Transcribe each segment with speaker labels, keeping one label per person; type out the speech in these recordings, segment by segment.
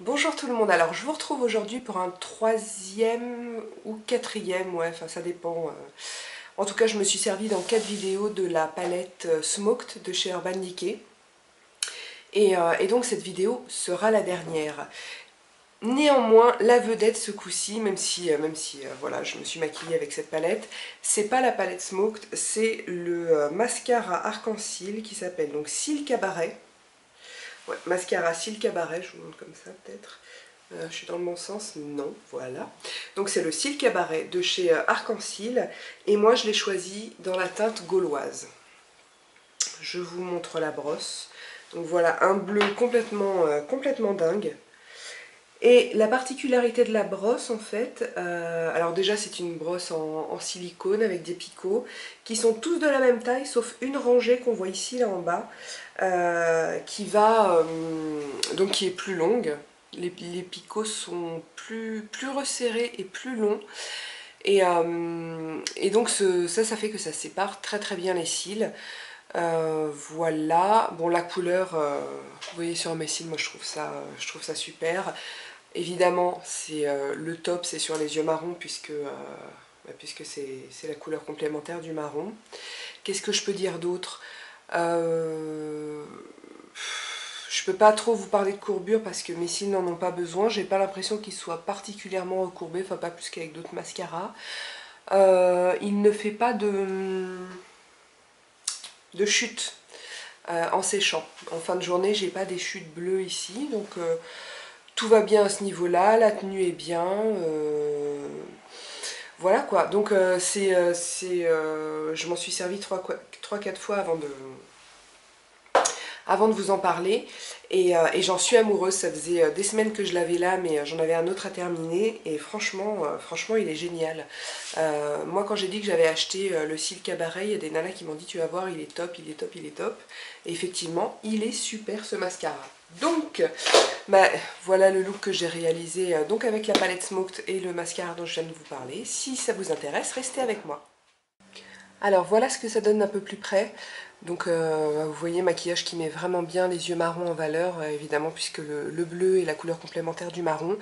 Speaker 1: Bonjour tout le monde, alors je vous retrouve aujourd'hui pour un troisième ou quatrième, ouais, enfin ça dépend. En tout cas, je me suis servi dans 4 vidéos de la palette Smoked de chez Urban Decay. Et donc cette vidéo sera la dernière. Néanmoins, la vedette ce coup-ci, même si voilà, je me suis maquillée avec cette palette, c'est pas la palette Smoked, c'est le mascara arc-en-ciel qui s'appelle donc Cils Cabaret. Ouais, mascara Cils Cabaret, je vous montre comme ça peut-être. Je suis dans le bon sens, non, voilà. Donc c'est le Cils Cabaret de chez Arc-en-Ciel et moi je l'ai choisi dans la teinte gauloise. Je vous montre la brosse. Donc voilà, un bleu complètement dingue. Et la particularité de la brosse en fait, alors déjà c'est une brosse en silicone avec des picots qui sont tous de la même taille sauf une rangée qu'on voit ici là en bas donc qui est plus longue. Les picots sont plus resserrés et plus longs et donc ça fait que ça sépare très bien les cils. Voilà, bon la couleur, vous voyez sur mes cils, moi je trouve ça super. Évidemment, le top, c'est sur les yeux marrons puisque c'est la couleur complémentaire du marron. Qu'est-ce que je peux dire d'autre? Je peux pas trop vous parler de courbure parce que mes cils n'en ont pas besoin. J'ai pas l'impression qu'ils soient particulièrement recourbés, enfin pas plus qu'avec d'autres mascaras. Il ne fait pas de chute en séchant. En fin de journée, j'ai pas des chutes bleues ici, donc tout va bien à ce niveau-là, la tenue est bien, voilà quoi. Donc je m'en suis servi 3-4 fois avant de vous en parler et j'en suis amoureuse. Ça faisait des semaines que je l'avais là, mais j'en avais un autre à terminer et franchement il est génial. Moi quand j'ai dit que j'avais acheté le Cils Cabaret, il y a des nanas qui m'ont dit tu vas voir, il est top, il est top, il est top. Et effectivement il est super ce mascara. Donc bah, voilà le look que j'ai réalisé donc avec la palette Smoked et le mascara dont je viens de vous parler. Si ça vous intéresse, restez avec moi. Alors voilà ce que ça donne d'un peu plus près. Donc vous voyez, maquillage qui met vraiment bien les yeux marrons en valeur, évidemment, puisque le bleu est la couleur complémentaire du marron.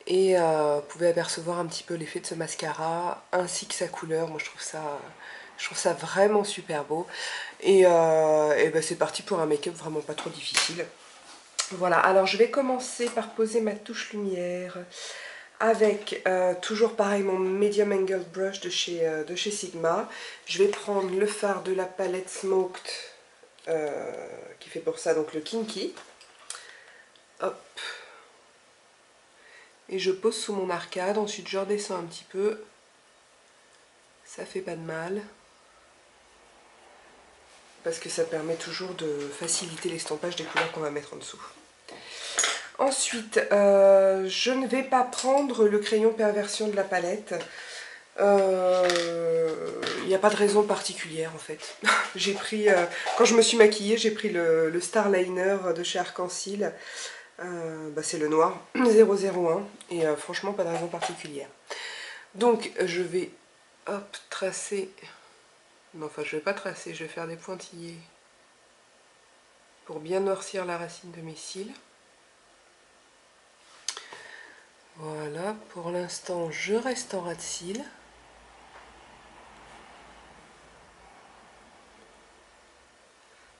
Speaker 1: Et vous pouvez apercevoir un petit peu l'effet de ce mascara, ainsi que sa couleur. Moi je trouve ça vraiment super beau. Et ben, c'est parti pour un make-up vraiment pas trop difficile. Voilà, alors je vais commencer par poser ma touche lumière avec toujours pareil mon Medium Angle Brush de chez Sigma. Je vais prendre le fard de la palette Smoked qui fait pour ça donc le Kinky. Hop. Et je pose sous mon arcade, ensuite je redescends un petit peu. Ça fait pas de mal. Parce que ça permet toujours de faciliter l'estompage des couleurs qu'on va mettre en dessous. Ensuite, je ne vais pas prendre le crayon perversion de la palette. Il n'y a pas de raison particulière en fait. J'ai pris, quand je me suis maquillée, j'ai pris le Star Liner de chez Arc-en-Ciel. Bah, c'est le noir 001 et franchement pas de raison particulière. Donc je vais hop tracer. Non, enfin je vais pas tracer, je vais faire des pointillés pour bien noircir la racine de mes cils. Voilà, pour l'instant je reste en ras de cils.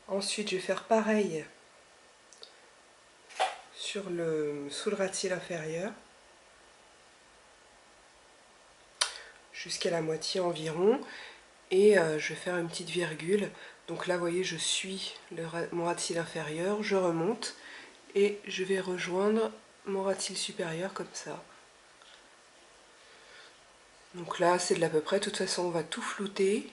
Speaker 1: Ensuite je vais faire pareil sous le ras de cils inférieur. Jusqu'à la moitié environ. Et je vais faire une petite virgule. Donc là vous voyez je suis mon ras de cils inférieur, je remonte et je vais rejoindre mon ras de cils supérieur comme ça. Donc là c'est de l'à peu près, de toute façon on va tout flouter.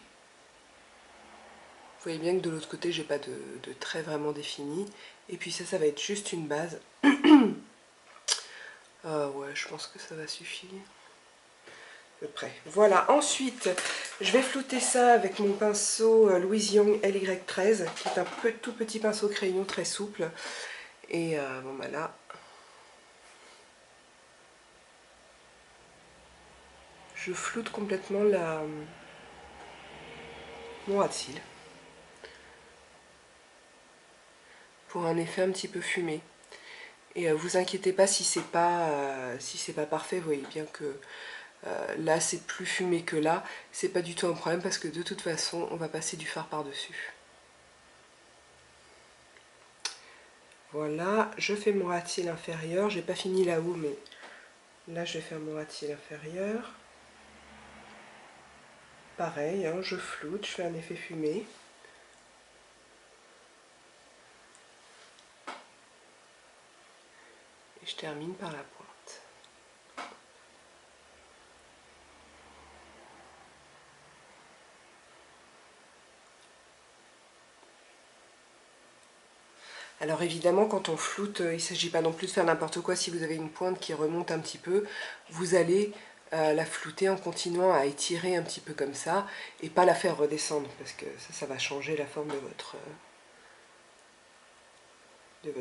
Speaker 1: Vous voyez bien que de l'autre côté j'ai pas de trait vraiment défini. Et puis ça va être juste une base. Ouais, je pense que ça va suffire. À peu près. Voilà, ensuite je vais flouter ça avec mon pinceau Louise Young LY13 qui est un tout petit pinceau crayon très souple. Et bon bah là, je floute complètement mon ras de cils pour un effet un petit peu fumé. Et vous inquiétez pas si c'est pas, parfait, vous voyez bien que là c'est plus fumé que là, c'est pas du tout un problème parce que de toute façon on va passer du fard par-dessus. Voilà, je fais mon ras de cils inférieur, j'ai pas fini là-haut mais là je vais faire mon ras de cils inférieur. Pareil, hein, je floute, je fais un effet fumé. Et je termine par la pointe. Alors évidemment, quand on floute, il ne s'agit pas non plus de faire n'importe quoi. Si vous avez une pointe qui remonte un petit peu, vous allez la flouter en continuant à étirer un petit peu comme ça et pas la faire redescendre parce que ça va changer la forme de votre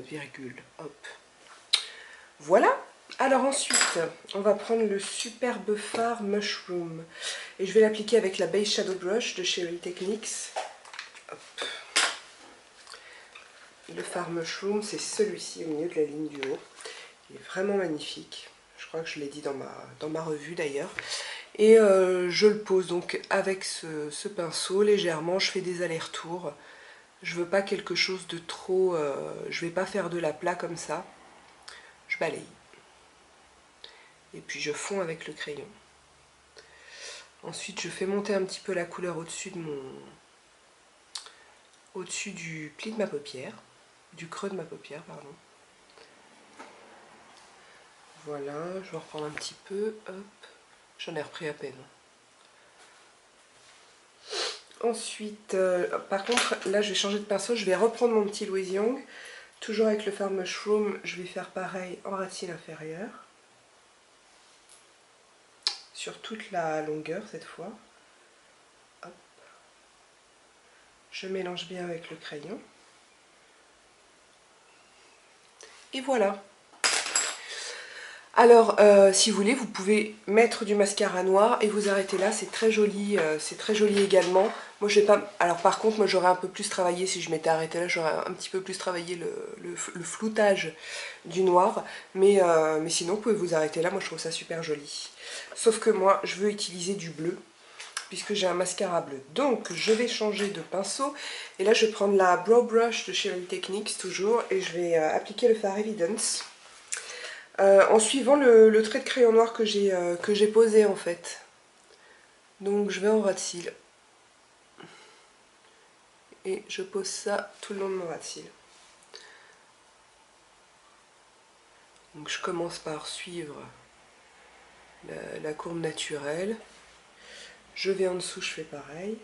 Speaker 1: virgule. Hop. Voilà. Alors ensuite, on va prendre le superbe fard Mushroom et je vais l'appliquer avec la Base Shadow Brush de Sheryl Techniques. Hop. Le fard Mushroom, c'est celui-ci au milieu de la ligne du haut. Il est vraiment magnifique. Je crois que je l'ai dit dans ma revue d'ailleurs. Et je le pose donc avec ce pinceau légèrement. Je fais des allers-retours. Je veux pas quelque chose de trop... je vais pas faire de l'aplat comme ça. Je balaye. Et puis je fonds avec le crayon. Ensuite, je fais monter un petit peu la couleur au-dessus du pli de ma paupière. Du creux de ma paupière, pardon. Voilà, je vais reprendre un petit peu. Hop. J'en ai repris à peine. Ensuite, par contre, là je vais changer de pinceau, je vais reprendre mon petit Louis Young. Toujours avec le fard Mushroom, je vais faire pareil en ras de cils inférieur. Sur toute la longueur cette fois. Hop. Je mélange bien avec le crayon. Et voilà. Alors, si vous voulez, vous pouvez mettre du mascara noir et vous arrêter là, c'est très joli également. Moi, je vais pas. Alors, par contre, moi, j'aurais un peu plus travaillé si je m'étais arrêtée là, j'aurais un petit peu plus travaillé le floutage du noir. Mais sinon, vous pouvez vous arrêter là. Moi, je trouve ça super joli. Sauf que moi, je veux utiliser du bleu puisque j'ai un mascara bleu. Donc, je vais changer de pinceau. Et là, je vais prendre la Brow Brush de Sheryl Techniques toujours et je vais appliquer le fard Evidence. En suivant le trait de crayon noir que j'ai posé en fait. Donc je vais en ras de cils. Et je pose ça tout le long de mon ras de cils. Donc je commence par suivre la courbe naturelle. Je vais en dessous, je fais pareil.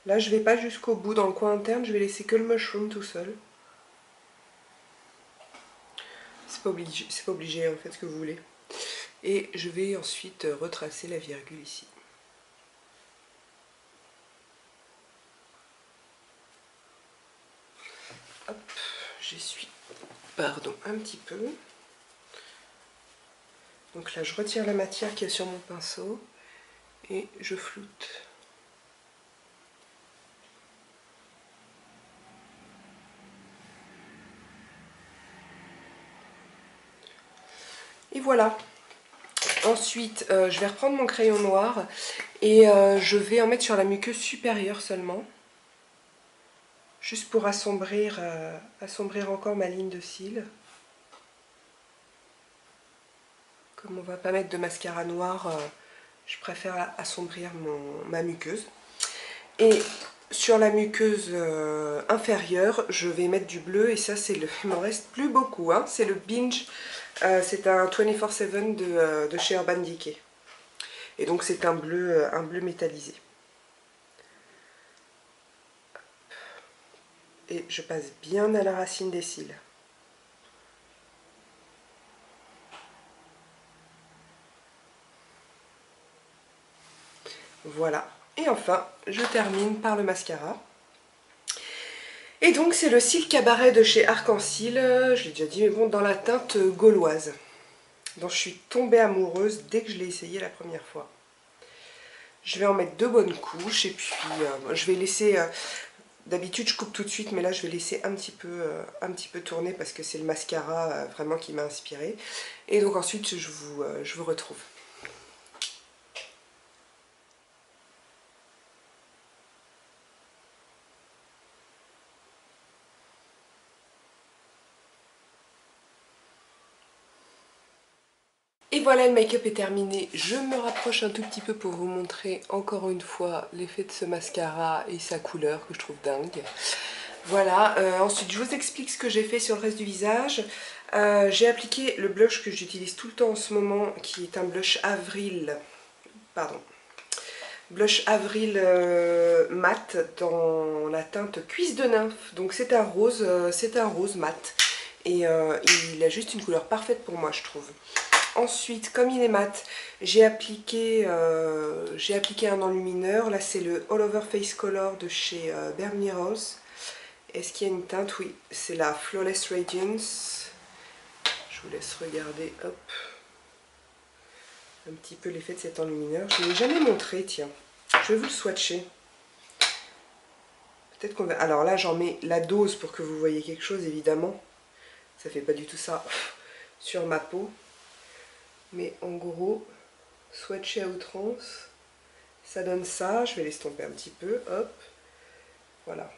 Speaker 1: Là je vais pas jusqu'au bout dans le coin interne, je vais laisser que le mushroom tout seul. C'est pas obligé, en fait, ce que vous voulez. Et je vais ensuite retracer la virgule ici. Hop, j'essuie, pardon, un petit peu. Donc là, je retire la matière qui est sur mon pinceau et je floute. Et voilà. Ensuite, je vais reprendre mon crayon noir et je vais en mettre sur la muqueuse supérieure seulement. Juste pour assombrir encore ma ligne de cils. Comme on ne va pas mettre de mascara noir, je préfère assombrir ma muqueuse. Et sur la muqueuse inférieure, je vais mettre du bleu et ça, il m'en reste plus beaucoup. Hein. C'est le Binge. C'est un 24/7 de chez Urban Decay. Et donc c'est un bleu métallisé. Et je passe bien à la racine des cils. Voilà. Et enfin, je termine par le mascara. Et donc c'est le cil cabaret de chez Arc-en-Cil, je l'ai déjà dit, mais bon, dans la teinte gauloise, dont je suis tombée amoureuse dès que je l'ai essayé la première fois. Je vais en mettre 2 bonnes couches et puis je vais laisser D'habitude je coupe tout de suite, mais là je vais laisser un petit peu tourner parce que c'est le mascara vraiment qui m'a inspiré. Et donc ensuite je vous retrouve. Et voilà, le make-up est terminé. Je me rapproche un tout petit peu pour vous montrer encore une fois l'effet de ce mascara et sa couleur que je trouve dingue. Voilà, ensuite je vous explique ce que j'ai fait sur le reste du visage. J'ai appliqué le blush que j'utilise tout le temps en ce moment, qui est un blush Avril, pardon, blush Avril mat dans la teinte Cuisse de nymphe. Donc c'est un rose mat. Et il a juste une couleur parfaite pour moi, je trouve. Ensuite, comme il est mat, j'ai appliqué un enlumineur. Là, c'est le All Over Face Color de chez Bernie Rose. Est-ce qu'il y a une teinte? Oui, c'est la Flawless Radiance. Je vous laisse regarder, hop, un petit peu l'effet de cet enlumineur. Je ne l'ai jamais montré, tiens. Je vais vous le swatcher. Peut-être qu'on va... Alors là, j'en mets la dose pour que vous voyez quelque chose, évidemment. Ça fait pas du tout ça sur ma peau. Mais en gros, swatché à outrance, ça donne ça. Je vais l'estomper un petit peu, hop. Voilà.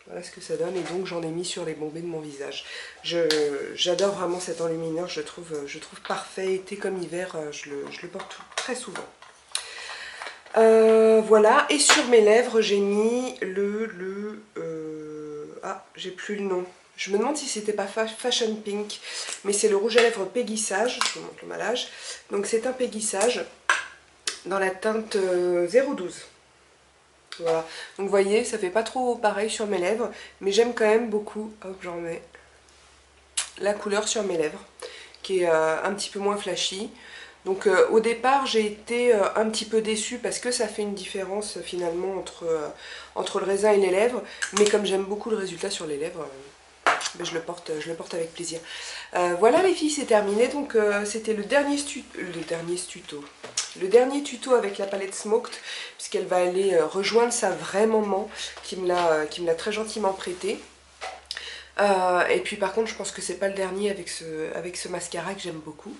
Speaker 1: Voilà ce que ça donne, et donc j'en ai mis sur les bombées de mon visage. J'adore vraiment cet enlumineur, je trouve parfait, été comme hiver, je le porte très souvent. Voilà, et sur mes lèvres j'ai mis ah, j'ai plus le nom. Je me demande si c'était pas Fashion Pink, mais c'est le rouge à lèvres Peggy Sage, je vous montre le malage. Donc c'est un Peggy Sage dans la teinte 012. Voilà, donc vous voyez, ça fait pas trop pareil sur mes lèvres, mais j'aime quand même beaucoup, hop, j'en mets la couleur sur mes lèvres, qui est un petit peu moins flashy. Donc au départ, j'ai été un petit peu déçue parce que ça fait une différence finalement entre le raisin et les lèvres, mais comme j'aime beaucoup le résultat sur les lèvres, ben, je le porte avec plaisir. Voilà les filles, c'est terminé, donc c'était le dernier tuto avec la palette Smoked, puisqu'elle va aller rejoindre sa vraie maman qui me l'a très gentiment prêtée. Et puis par contre je pense que c'est pas le dernier avec ce mascara que j'aime beaucoup.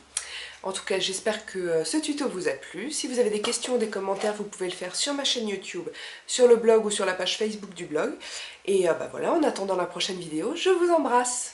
Speaker 1: En tout cas j'espère que ce tuto vous a plu. Si vous avez des questions ou des commentaires, vous pouvez le faire sur ma chaîne YouTube, sur le blog ou sur la page Facebook du blog. Et bah voilà, en attendant la prochaine vidéo, je vous embrasse.